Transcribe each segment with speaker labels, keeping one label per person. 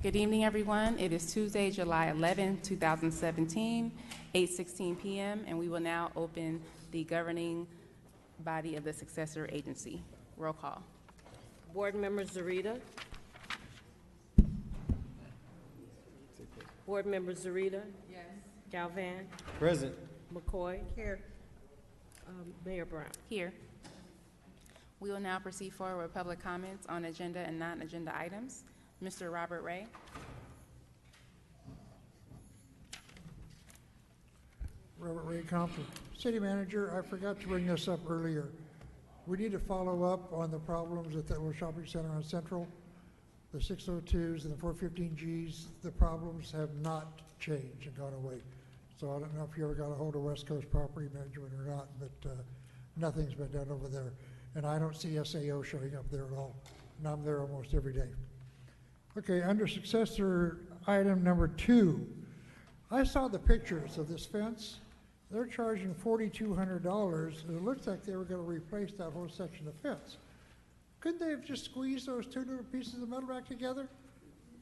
Speaker 1: Good evening, everyone. It is Tuesday, July 11, 2017, 8:16 p.m., and we will now open the governing body of the Successor Agency. Roll call.
Speaker 2: Board Member Zarita. Board Member Zarita.
Speaker 3: Yes.
Speaker 2: Galvan.
Speaker 4: Present.
Speaker 2: McCoy. Here. Mayor Brown.
Speaker 1: Here. We will now proceed forward with public comments on agenda and non-agenda items. Mr. Robert Ray.
Speaker 5: Robert Ray Compton. City Manager, I forgot to bring this up earlier. We need to follow up on the problems at the little shopping center on Central. The 602s and the 415Gs, the problems have not changed and gone away. So I don't know if you ever got a hold of West Coast Property Management or not, but nothing's been done over there. And I don't see SAO showing up there at all. And I'm there almost every day. Okay, under successor item number 2, I saw the pictures of this fence. They're charging $4,200, and it looks like they were going to replace that whole section of fence. Couldn't they have just squeezed those two little pieces of metal back together?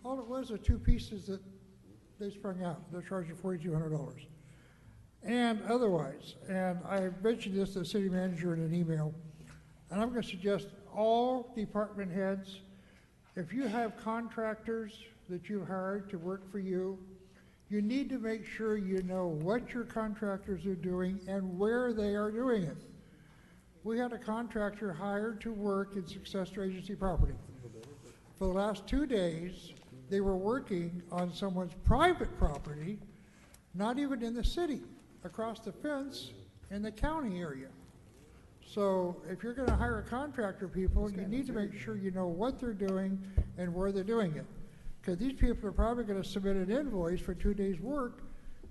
Speaker 5: All it was are two pieces that they sprung out. They're charging $4,200. And otherwise, and I mentioned this to the city manager in an email, and I'm going to suggest all department heads, if you have contractors that you hired to work for you, you need to make sure you know what your contractors are doing and where they are doing it. We had a contractor hired to work in Successor Agency property. For the last 2 days, they were working on someone's private property, not even in the city, across the fence in the county area. So if you're going to hire contractor people, you need to make sure you know what they're doing and where they're doing it. Because these people are probably going to submit an invoice for 2 days' work,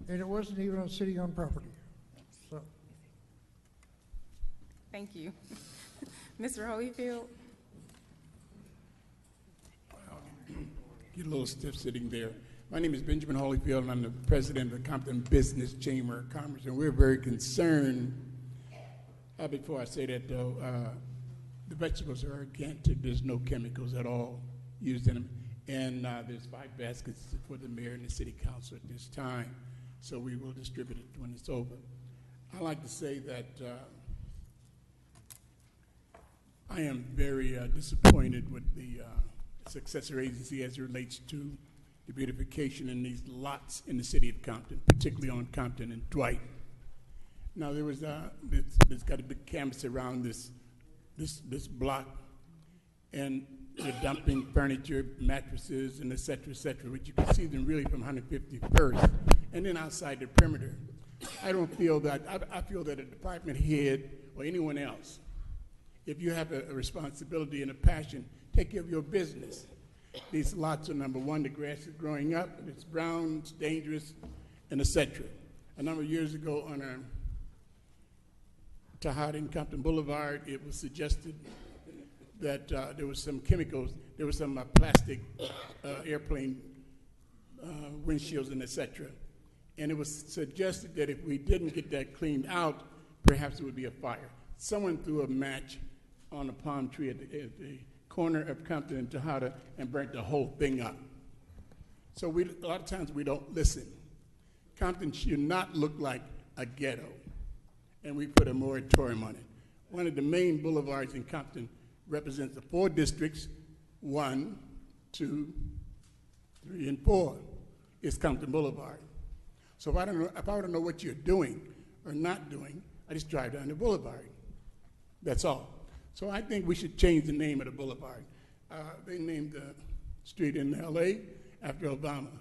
Speaker 5: and it wasn't even on city-owned property. So.
Speaker 1: Thank you. Mr. Holyfield.
Speaker 6: Get a little stiff sitting there. My name is Benjamin Holyfield, and I'm the president of the Compton Business Chamber of Commerce, and we're very concerned. Before I say that, though, the vegetables are organic. There's no chemicals at all used in them. And there's 5 baskets for the mayor and the city council at this time. So we will distribute it when it's over. I like to say that I am very disappointed with the successor agency as it relates to the beautification in these lots in the city of Compton, particularly on Compton and Dwight. Now there's got a big canvas around this block, and they're dumping furniture, mattresses, and et cetera, which you can see them really from 151st, and then outside the perimeter. I feel that a department head or anyone else, if you have a responsibility and a passion, take care of your business. These lots are, number one, the grass is growing up, it's brown, it's dangerous, and et cetera. A number of years ago on Tahad and Compton Boulevard, it was suggested that there was some chemicals, there was some plastic airplane windshields and et cetera. And it was suggested that if we didn't get that cleaned out, perhaps it would be a fire. Someone threw a match on a palm tree at the corner of Compton and Tahada and burnt the whole thing up. So a lot of times we don't listen. Compton should not look like a ghetto, and we put a moratorium on it. One of the main boulevards in Compton represents the 4 districts, 1, 2, 3, and 4. It's Compton Boulevard. So if I want to know what you're doing or not doing, I just drive down the boulevard. That's all. So I think we should change the name of the boulevard. They named the street in L.A. after Obama.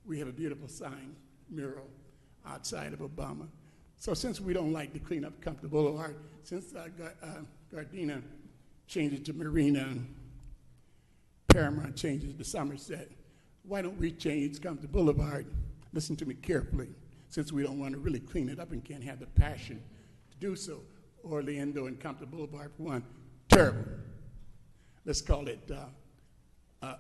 Speaker 6: We have a beautiful sign, mural, outside of Obama. So since we don't like to clean up Compton Boulevard, since Gardena changed it to Marina, and Paramount changed it to Somerset, why don't we change Compton Boulevard? Listen to me carefully, since we don't want to really clean it up and can't have the passion to do so. Orlando and Compton Boulevard, for one, terrible. Let's call it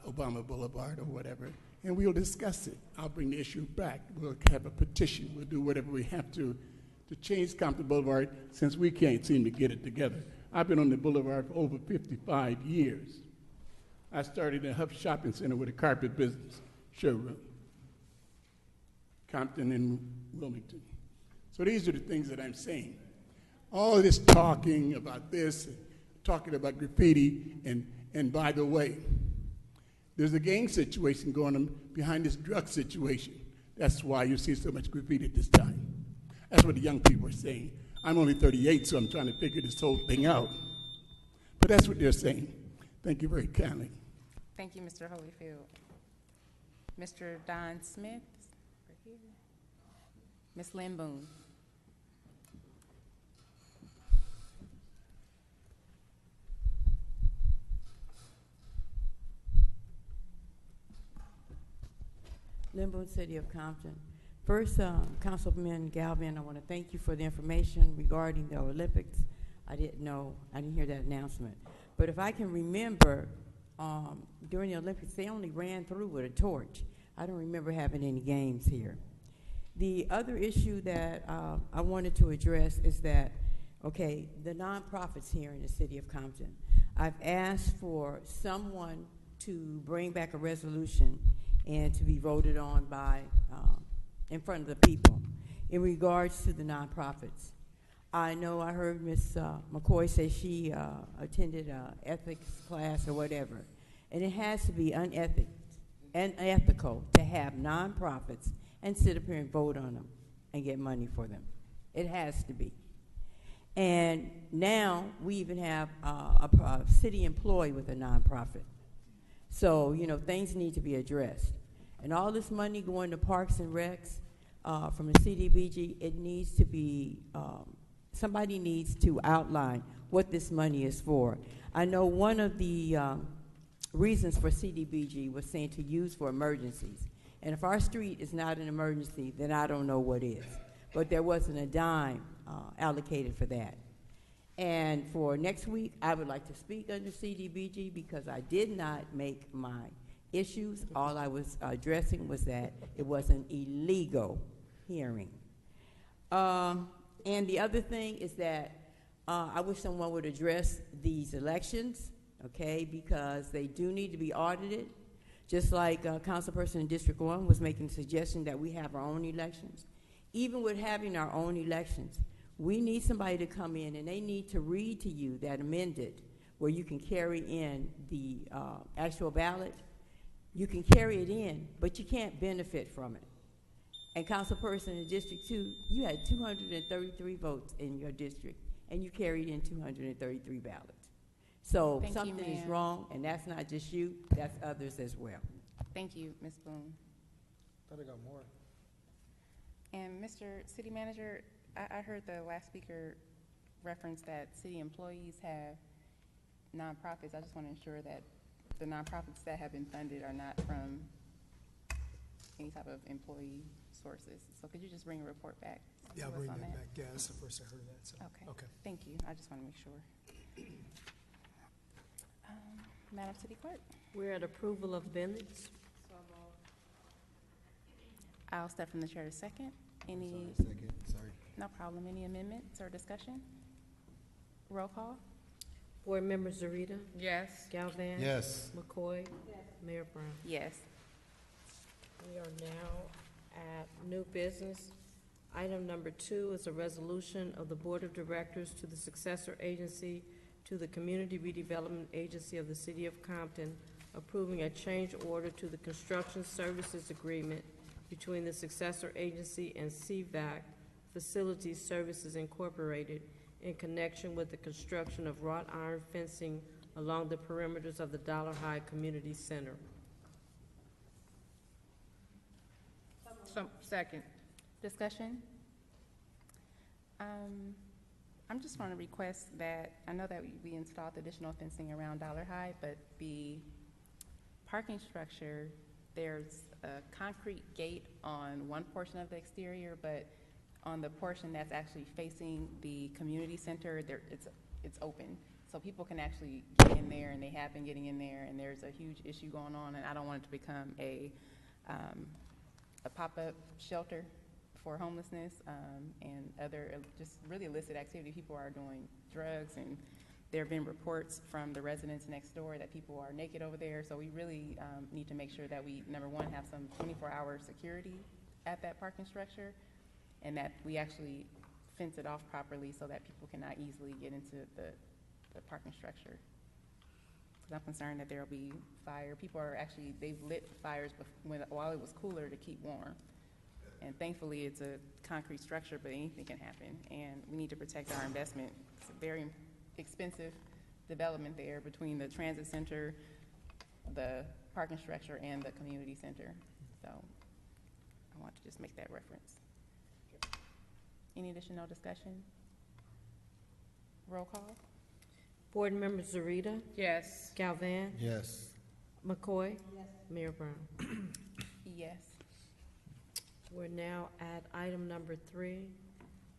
Speaker 6: Obama Boulevard or whatever, and we'll discuss it. I'll bring the issue back. We'll have a petition. We'll do whatever we have to change Compton Boulevard, since we can't seem to get it together. I've been on the boulevard for over 55 years. I started a Huff Shopping Center with a carpet business showroom, Compton and Wilmington. So these are the things that I'm saying. All this talking about this, talking about graffiti, and by the way, there's a gang situation going on behind this drug situation. That's why you see so much graffiti at this time. That's what the young people are saying. I'm only 38, so I'm trying to figure this whole thing out. But that's what they're saying. Thank you very kindly.
Speaker 1: Thank you, Mr. Holyfield. Mr. Don Smith, right here. Ms. Lynn Boone.
Speaker 3: Limbo City of Compton. First, Councilman Galvin, I want to thank you for the information regarding the Olympics. I didn't hear that announcement. But if I can remember, during the Olympics, they only ran through with a torch. I don't remember having any games here. The other issue that I wanted to address is that, okay, the nonprofits here in the city of Compton. I've asked for someone to bring back a resolution and to be voted on by, in front of the people in regards to the nonprofits. I know I heard Ms. McCoy say she attended an ethics class or whatever, and it has to be unethical to have nonprofits and sit up here and vote on them and get money for them. It has to be. And now we even have a city employee with a nonprofit. So, you know, things need to be addressed. And all this money going to Parks and Recs from the CDBG, it needs to be, somebody needs to outline what this money is for. I know one of the reasons for CDBG was saying to use for emergencies. And if our street is not an emergency, then I don't know what is. But there wasn't a dime allocated for that. And for next week, I would like to speak under CDBG because I did not make my issues. All I was addressing was that it was an illegal hearing. And the other thing is that I wish someone would address these elections, okay, because they do need to be audited. Just like Councilperson in District 1 was making a suggestion that we have our own elections. Even with having our own elections, we need somebody to come in and they need to read to you that amended where you can carry in the actual ballot. You can carry it in, but you can't benefit from it. And Councilperson in District 2, you had 233 votes in your district, and you carried in 233 ballots. So
Speaker 1: Thank you,
Speaker 3: something is
Speaker 1: ma'am.
Speaker 3: wrong, and that's not just you, that's others as well.
Speaker 1: Thank you, Ms. Boone.
Speaker 5: Thought I got more.
Speaker 1: And Mr. City Manager, I heard the last speaker reference that city employees have nonprofits. I just want to ensure that the nonprofits that have been funded are not from any type of employee sources. So could you just bring a report back?
Speaker 4: Yeah, I'll
Speaker 1: to us
Speaker 4: bring
Speaker 1: on
Speaker 4: that back. Yeah, that's the first I heard of that, so.
Speaker 1: Okay. Thank you. I just want to make sure. Madam City Clerk,
Speaker 2: We're at approval of minutes.
Speaker 1: I'll step from the chair to second. Any,
Speaker 4: Sorry.
Speaker 1: no problem. Any amendments or discussion? Roll call?
Speaker 2: Board Member Zarita,
Speaker 1: Yes.
Speaker 2: Galvin.
Speaker 4: Yes.
Speaker 2: McCoy. Mayor Brown.
Speaker 1: Yes.
Speaker 2: We are now at new business. Item number 2 is a resolution of the Board of Directors to the Successor Agency to the Community Redevelopment Agency of the City of Compton, approving a change order to the construction services agreement between the Successor Agency and CVAC Facilities Services Incorporated in connection with the construction of wrought iron fencing along the perimeters of the Dollar High Community Center.
Speaker 1: Second. Discussion? I'm just want to request that, I know that we installed additional fencing around Dollar High, but the parking structure, there's a concrete gate on one portion of the exterior, but on the portion that's actually facing the community center, it's open. So people can actually get in there, and they have been getting in there, and there's a huge issue going on, and I don't want it to become a pop-up shelter for homelessness and other just really illicit activity. People are doing drugs and there have been reports from the residents next door that people are naked over there, so we really need to make sure that we, number one, have some 24-hour security at that parking structure, and that we actually fence it off properly so that people cannot easily get into the parking structure. Because I'm concerned that there'll be fire. People are actually, they've lit fires while it was cooler to keep warm. And thankfully, it's a concrete structure, but anything can happen. And we need to protect our investment. It's a very expensive development there between the transit center, the parking structure, and the community center. So I want to just make that reference. Any additional discussion? Roll call?
Speaker 2: Board Member Zarita.
Speaker 1: Yes.
Speaker 2: Galvin.
Speaker 4: Yes.
Speaker 2: McCoy. Yes. Mayor Brown.
Speaker 1: Yes.
Speaker 2: We're now at item number 3,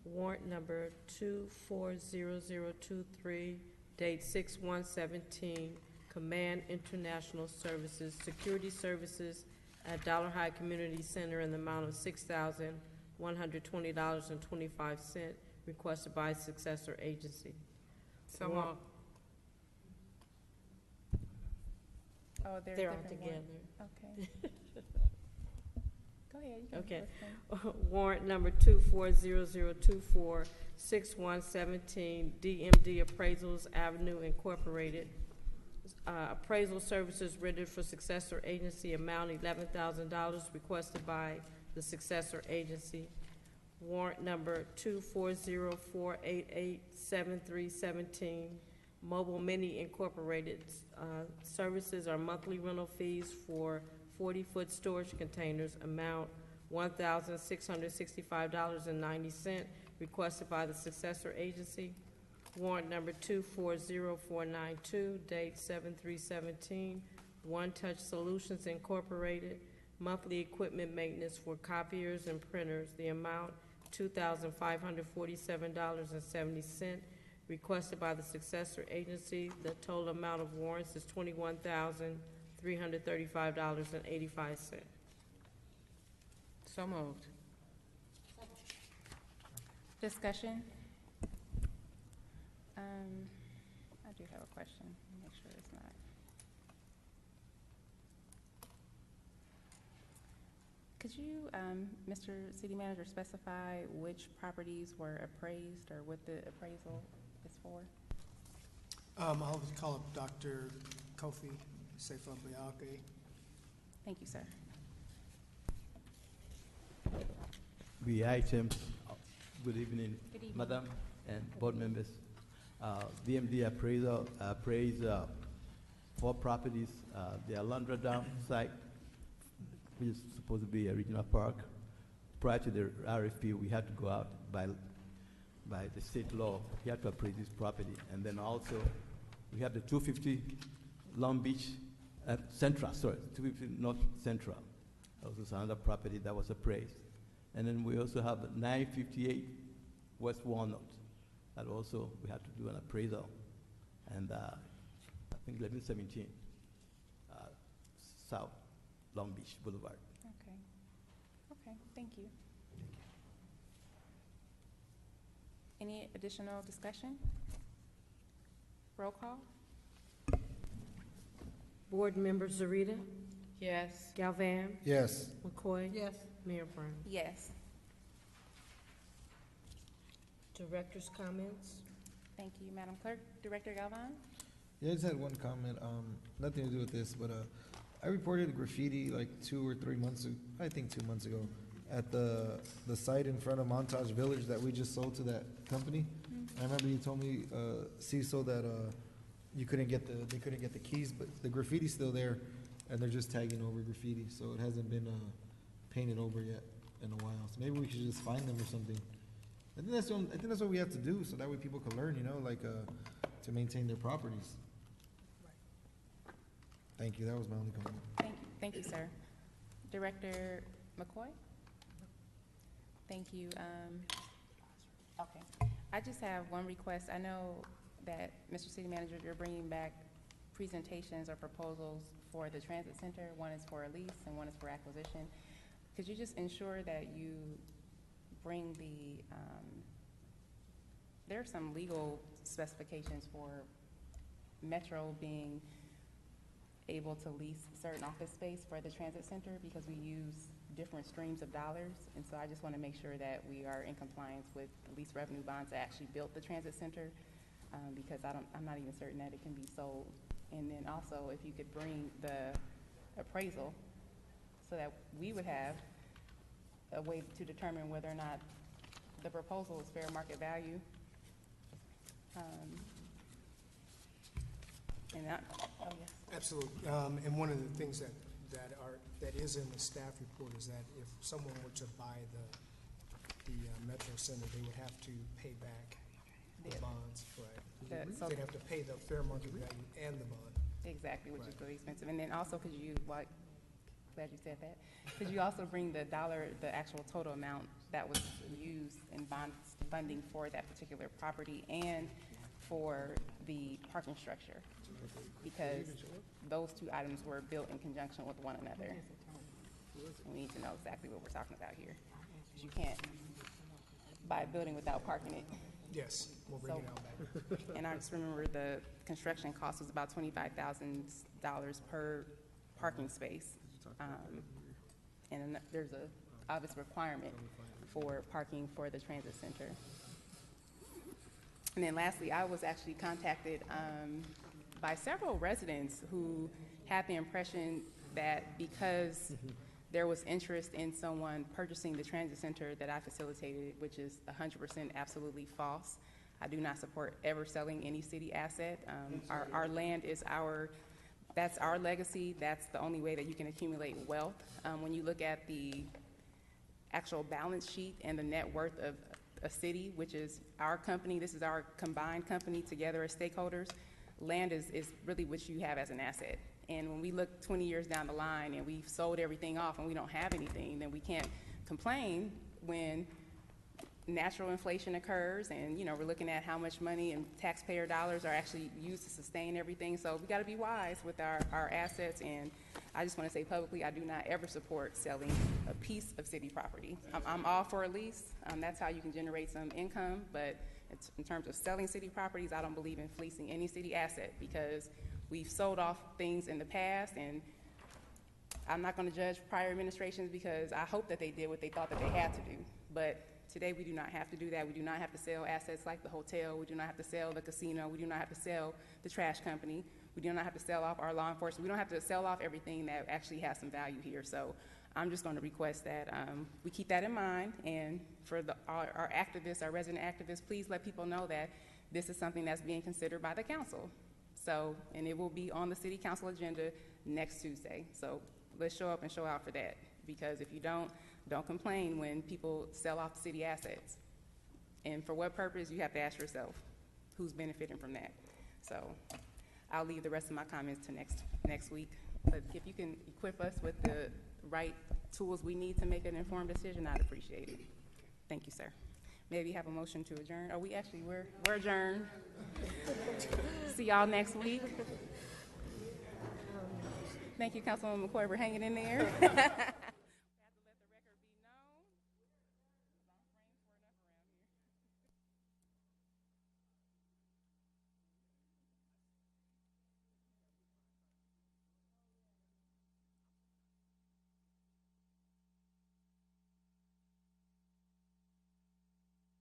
Speaker 2: warrant number 240023, date 6/1/17, Command International Services, Security Services at Dollar High Community Center in the amount of $6,120.25, requested by Successor Agency.
Speaker 1: So
Speaker 2: Wa-
Speaker 1: moved. Oh, they're
Speaker 2: They're all
Speaker 1: different
Speaker 2: together.
Speaker 1: ones. Okay. Go ahead. You can
Speaker 2: Okay.
Speaker 1: list them.
Speaker 2: Warrant number 240024, 6/1/17, DMD Appraisals Avenue Incorporated. Appraisal services rendered for Successor Agency, amount $11,000, requested by the Successor Agency. Warrant number 2404887317, Mobile Mini Incorporated. Services are monthly rental fees for 40-foot storage containers, amount $1,665.90, requested by the Successor Agency. Warrant number 240492, date 7/3/17, One Touch Solutions Incorporated, monthly equipment maintenance for copiers and printers, the amount $2,547.70, requested by the Successor Agency. The total amount of warrants is $21,335.85.
Speaker 1: So moved. Discussion? I do have a question. Make sure it's not. Could you, Mr. City Manager, specify which properties were appraised or what the appraisal is for?
Speaker 4: I'll call up Dr. Kofi Sefa-Biake.
Speaker 1: Thank you, sir.
Speaker 7: The items, good evening,
Speaker 1: Good evening.
Speaker 7: Madam and board members. DMD appraisal appraised 4 properties. The Alondra Dam site, which is supposed to be a regional park. Prior to the RFP, we had to go out by the state law. We had to appraise this property. And then also, we have the 250 Long Beach Central, 250 North Central. That was another property that was appraised. And then we also have 958 West Walnut. That also, we had to do an appraisal. And I think 1117 South Long Beach Boulevard.
Speaker 1: Okay. Okay, thank you. Any additional discussion? Roll call?
Speaker 2: Board Member Zarita.
Speaker 1: Yes.
Speaker 2: Galvin.
Speaker 4: Yes.
Speaker 2: McCoy. Yes. Mayor Brown.
Speaker 1: Yes.
Speaker 2: Director's comments.
Speaker 1: Thank you, Madam Clerk. Director Galvan?
Speaker 8: Yeah, I just had one comment, nothing to do with this, but I reported graffiti like 2 or 3 months ago, I think 2 months ago, at the site in front of Montage Village that we just sold to that company. I remember you told me, Cecil, that they couldn't get the keys, but the graffiti's still there, and they're just tagging over graffiti, so it hasn't been painted over yet in a while. So maybe we should just find them or something. I think that's what we have to do, so that way people can learn, to maintain their properties. Thank you, that was my only comment.
Speaker 1: Thank you, sir. Director McCoy? Thank you. Okay. I just have one request. I know that, Mr. City Manager, you're bringing back presentations or proposals for the transit center. One is for a lease and one is for acquisition. Could you just ensure that you bring the, there are some legal specifications for Metro being able to lease certain office space for the transit center because we use different streams of dollars. And so I just want to make sure that we are in compliance with the lease revenue bonds that actually built the transit center, because I'm not even certain that it can be sold. And then also, if you could bring the appraisal so that we would have a way to determine whether or not the proposal is fair market value. Oh, yes.
Speaker 4: Absolutely. And one of the things that is in the staff report is that if someone were to buy the Metro Center, they would have to pay back the bonds, right?
Speaker 1: So
Speaker 4: They'd have to pay the fair market value and the bond.
Speaker 1: exactly, which is really expensive. And then also, could you, glad you said that, could you also bring the actual total amount that was used in bond funding for that particular property and for the parking structure? Because those two items were built in conjunction with one another. And we need to know exactly what we're talking about here. Because you can't buy a building without parking it.
Speaker 4: Yes, we'll bring it out back.
Speaker 1: And I just remember the construction cost was about $25,000 per parking space. And there's a obvious requirement for parking for the transit center. And then lastly, I was actually contacted by several residents who had the impression that because there was interest in someone purchasing the transit center that I facilitated, which is 100% absolutely false. I do not support ever selling any city asset. Our land is that's our legacy. That's the only way that you can accumulate wealth. When you look at the actual balance sheet and the net worth of a city, which is our company, this is our combined company together as stakeholders, land is really what you have as an asset. And when we look 20 years down the line and we've sold everything off and we don't have anything, then we can't complain when natural inflation occurs and, you know, we're looking at how much money and taxpayer dollars are actually used to sustain everything. So we got to be wise with our assets. And I just want to say publicly, I do not ever support selling a piece of city property. I'm all for a lease. That's how you can generate some income. But in terms of selling city properties, I don't believe in fleecing any city asset because we've sold off things in the past. And I'm not going to judge prior administrations because I hope that they did what they thought that they had to do. But today, we do not have to do that. We do not have to sell assets like the hotel. We do not have to sell the casino. We do not have to sell the trash company. We do not have to sell off our law enforcement. We don't have to sell off everything that actually has some value here. So I'm just going to request that we keep that in mind. And for our activists, our resident activists, please let people know that this is something that's being considered by the council. So, and it will be on the city council agenda next Tuesday. So let's show up and show out for that. Because if you don't complain when people sell off city assets. And for what purpose, you have to ask yourself, who's benefiting from that? So I'll leave the rest of my comments to next week. But if you can equip us with the right tools we need to make an informed decision, I'd appreciate it. Thank you, sir. Maybe have a motion to adjourn. Oh, we're adjourned. See y'all next week. Thank you, Councilwoman McCoy, for hanging in there.